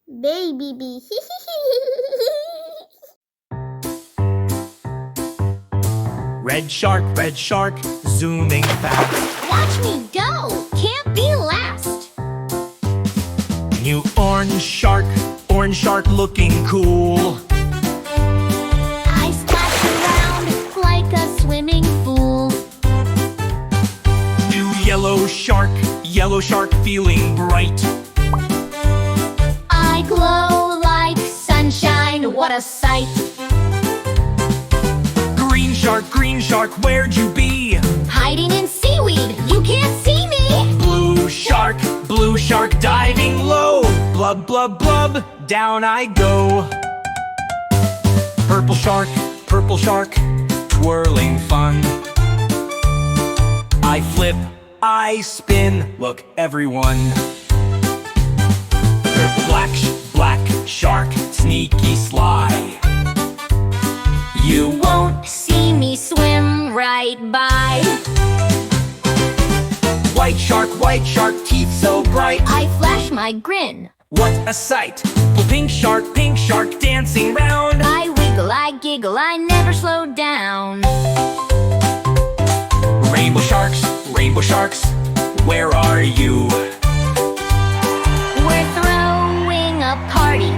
Baby bee. Red shark, zooming fast. Watch me go! Can't be last. New orange shark looking cool. I splash around like a swimming fool. New yellow shark feeling bright. I glow like sunshine, what a sight. Green shark, where'd you be? Hiding in seaweed, you can't see me. Blue shark diving low. Blub, blub, blub, down I go. Purple shark, twirling fun. I flip, I spin, look everyone. Black shark, sneaky sly. You won't see me swim right by. White shark, teeth so bright. I flash my grin. What a sight! Pink shark, dancing round. I wiggle, I giggle, I never slow down. Rainbow sharks, where are you? We're throwing a party.